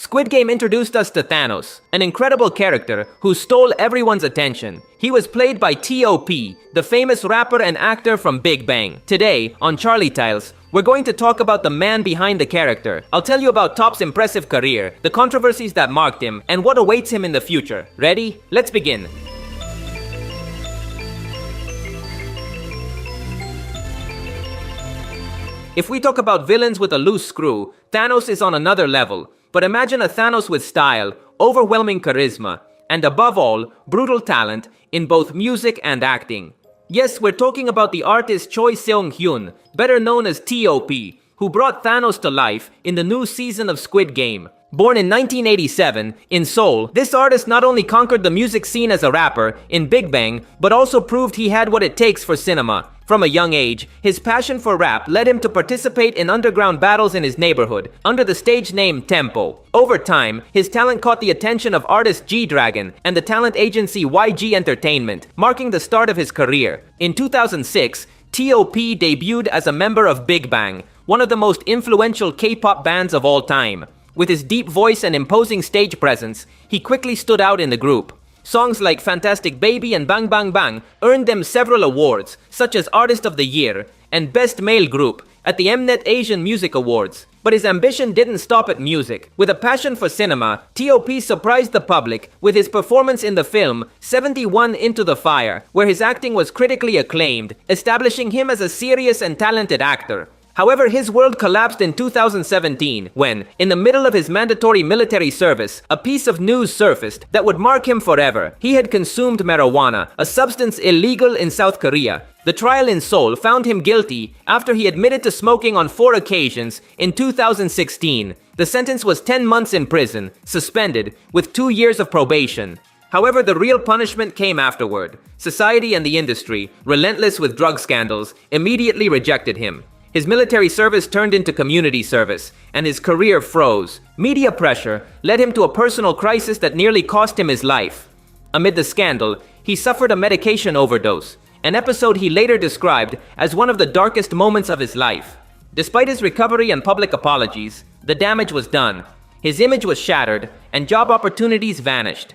Squid Game introduced us to Thanos, an incredible character who stole everyone's attention. He was played by T.O.P, the famous rapper and actor from Big Bang. Today, on CharlieTales, we're going to talk about the man behind the character. I'll tell you about T.O.P's impressive career, the controversies that marked him, and what awaits him in the future. Ready? Let's begin. If we talk about villains with a loose screw, Thanos is on another level. But imagine a Thanos with style, overwhelming charisma, and above all, brutal talent in both music and acting. Yes, we're talking about the artist Choi Seung-hyun, better known as T.O.P, who brought Thanos to life in the new season of Squid Game. Born in 1987 in Seoul, this artist not only conquered the music scene as a rapper in Big Bang, but also proved he had what it takes for cinema. From a young age, his passion for rap led him to participate in underground battles in his neighborhood under the stage name Tempo. Over time, his talent caught the attention of artist G-Dragon and the talent agency YG Entertainment, marking the start of his career. In 2006, T.O.P debuted as a member of Big Bang, one of the most influential K-pop bands of all time. With his deep voice and imposing stage presence, he quickly stood out in the group. Songs like Fantastic Baby and Bang Bang Bang earned them several awards, such as Artist of the Year and Best Male Group at the Mnet Asian Music Awards. But his ambition didn't stop at music. With a passion for cinema, T.O.P surprised the public with his performance in the film 71 Into the Fire, where his acting was critically acclaimed, establishing him as a serious and talented actor. However, his world collapsed in 2017 when, in the middle of his mandatory military service, a piece of news surfaced that would mark him forever. He had consumed marijuana, a substance illegal in South Korea. The trial in Seoul found him guilty after he admitted to smoking on 4 occasions in 2016. The sentence was 10 months in prison, suspended, with 2 years of probation. However, the real punishment came afterward. Society and the industry, relentless with drug scandals, immediately rejected him. His military service turned into community service, and his career froze. Media pressure led him to a personal crisis that nearly cost him his life. Amid the scandal, he suffered a medication overdose, an episode he later described as one of the darkest moments of his life. Despite his recovery and public apologies, the damage was done. His image was shattered, and job opportunities vanished.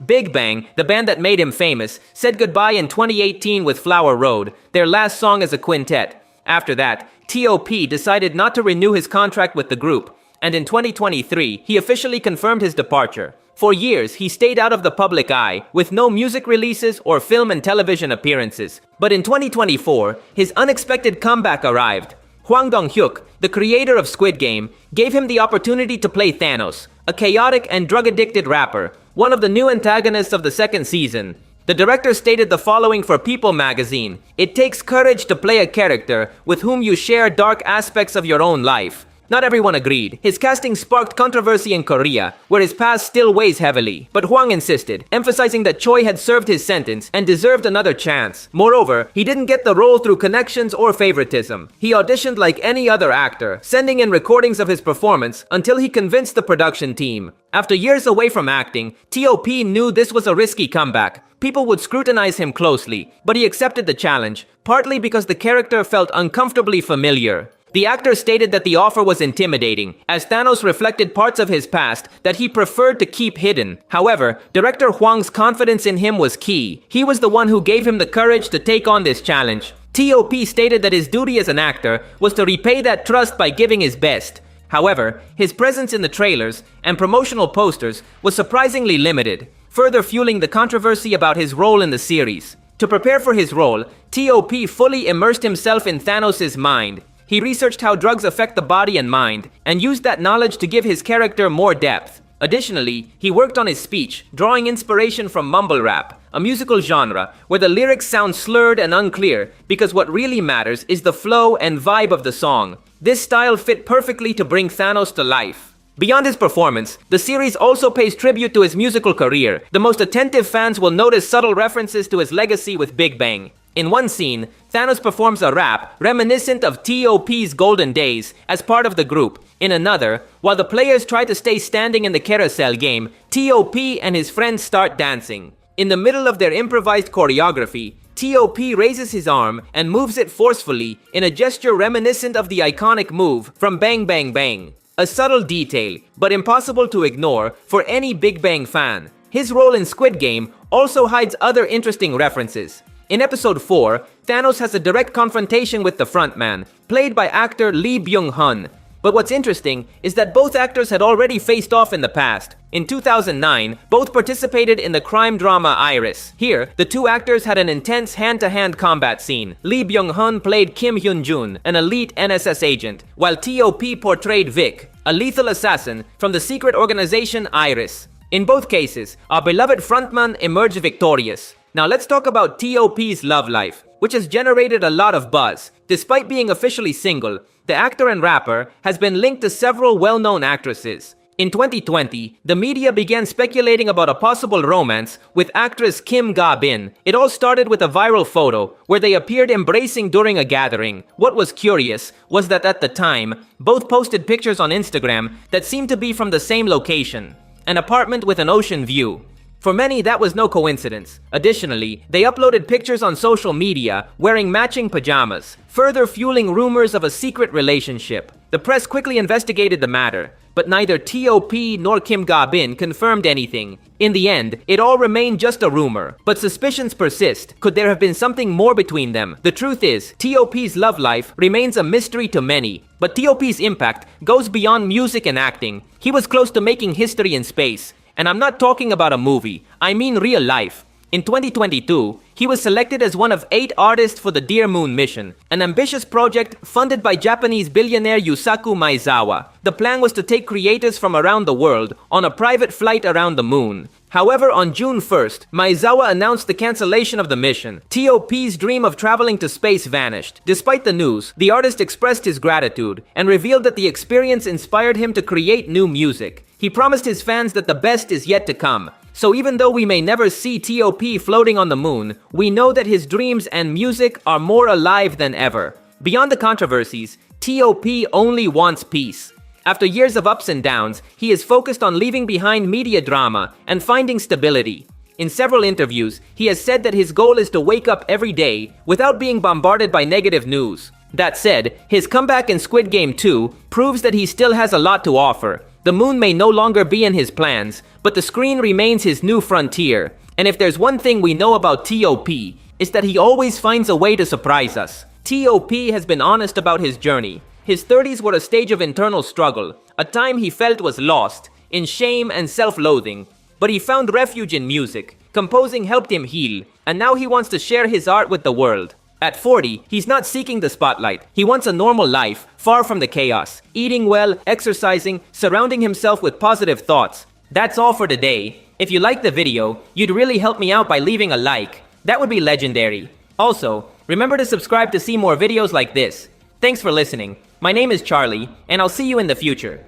Big Bang, the band that made him famous, said goodbye in 2018 with Flower Road, their last song as a quintet. After that, T.O.P decided not to renew his contract with the group, and in 2023, he officially confirmed his departure. For years, he stayed out of the public eye, with no music releases or film and television appearances. But in 2024, his unexpected comeback arrived. Hwang Dong-hyuk, the creator of Squid Game, gave him the opportunity to play Thanos, a chaotic and drug-addicted rapper, one of the new antagonists of the second season. The director stated the following for People magazine: "It takes courage to play a character with whom you share dark aspects of your own life." Not everyone agreed. His casting sparked controversy in Korea, where his past still weighs heavily. But Hwang insisted, emphasizing that Choi had served his sentence and deserved another chance. Moreover, he didn't get the role through connections or favoritism. He auditioned like any other actor, sending in recordings of his performance until he convinced the production team. After years away from acting, T.O.P knew this was a risky comeback. People would scrutinize him closely, but he accepted the challenge, partly because the character felt uncomfortably familiar. The actor stated that the offer was intimidating, as Thanos reflected parts of his past that he preferred to keep hidden. However, director Hwang's confidence in him was key. He was the one who gave him the courage to take on this challenge. T.O.P stated that his duty as an actor was to repay that trust by giving his best. However, his presence in the trailers and promotional posters was surprisingly limited, further fueling the controversy about his role in the series. To prepare for his role, T.O.P fully immersed himself in Thanos' mind. He researched how drugs affect the body and mind, and used that knowledge to give his character more depth. Additionally, he worked on his speech, drawing inspiration from mumble rap, a musical genre where the lyrics sound slurred and unclear because what really matters is the flow and vibe of the song. This style fit perfectly to bring Thanos to life. Beyond his performance, the series also pays tribute to his musical career. The most attentive fans will notice subtle references to his legacy with Big Bang. In one scene, Thanos performs a rap reminiscent of T.O.P's golden days as part of the group. In another, while the players try to stay standing in the carousel game, T.O.P and his friends start dancing. In the middle of their improvised choreography, T.O.P raises his arm and moves it forcefully in a gesture reminiscent of the iconic move from Bang Bang Bang. A subtle detail, but impossible to ignore for any Big Bang fan. His role in Squid Game also hides other interesting references. In episode 4, Thanos has a direct confrontation with the frontman, played by actor Gi-hun. But what's interesting is that both actors had already faced off in the past. In 2009, both participated in the crime drama Iris. Here, the two actors had an intense hand-to-hand combat scene. Gi-hun played Kim Hyun-jun, an elite NSS agent, while T.O.P portrayed Vic, a lethal assassin from the secret organization Iris. In both cases, our beloved frontman emerged victorious. Now let's talk about T.O.P's love life, which has generated a lot of buzz. Despite being officially single, the actor and rapper has been linked to several well-known actresses. In 2020, the media began speculating about a possible romance with actress Kim Ga-bin. It all started with a viral photo where they appeared embracing during a gathering. What was curious was that at the time, both posted pictures on Instagram that seemed to be from the same location, an apartment with an ocean view. For many, that was no coincidence. Additionally, they uploaded pictures on social media wearing matching pajamas, further fueling rumors of a secret relationship. The press quickly investigated the matter, but neither T.O.P nor Kim Ga-bin confirmed anything. In the end, it all remained just a rumor, but suspicions persist. Could there have been something more between them? The truth is, T.O.P's love life remains a mystery to many, but T.O.P's impact goes beyond music and acting. He was close to making history in space. And I'm not talking about a movie, I mean real life. In 2022, he was selected as one of 8 artists for the Dear Moon mission, an ambitious project funded by Japanese billionaire Yusaku Maezawa. The plan was to take creators from around the world on a private flight around the moon. However, on June 1st, Maezawa announced the cancellation of the mission. T.O.P's dream of traveling to space vanished. Despite the news, the artist expressed his gratitude and revealed that the experience inspired him to create new music. He promised his fans that the best is yet to come. So even though we may never see T.O.P floating on the moon, we know that his dreams and music are more alive than ever. Beyond the controversies, T.O.P only wants peace. After years of ups and downs, he is focused on leaving behind media drama and finding stability. In several interviews, he has said that his goal is to wake up every day without being bombarded by negative news. That said, his comeback in Squid Game 2 proves that he still has a lot to offer. The moon may no longer be in his plans, but the screen remains his new frontier. And if there's one thing we know about T.O.P, it's that he always finds a way to surprise us. T.O.P has been honest about his journey. His 30s were a stage of internal struggle, a time he felt was lost, in shame and self-loathing. But he found refuge in music. Composing helped him heal, and now he wants to share his art with the world. At 40, he's not seeking the spotlight. He wants a normal life, far from the chaos. Eating well, exercising, surrounding himself with positive thoughts. That's all for today. If you liked the video, you'd really help me out by leaving a like. That would be legendary. Also, remember to subscribe to see more videos like this. Thanks for listening. My name is Charlie, and I'll see you in the future.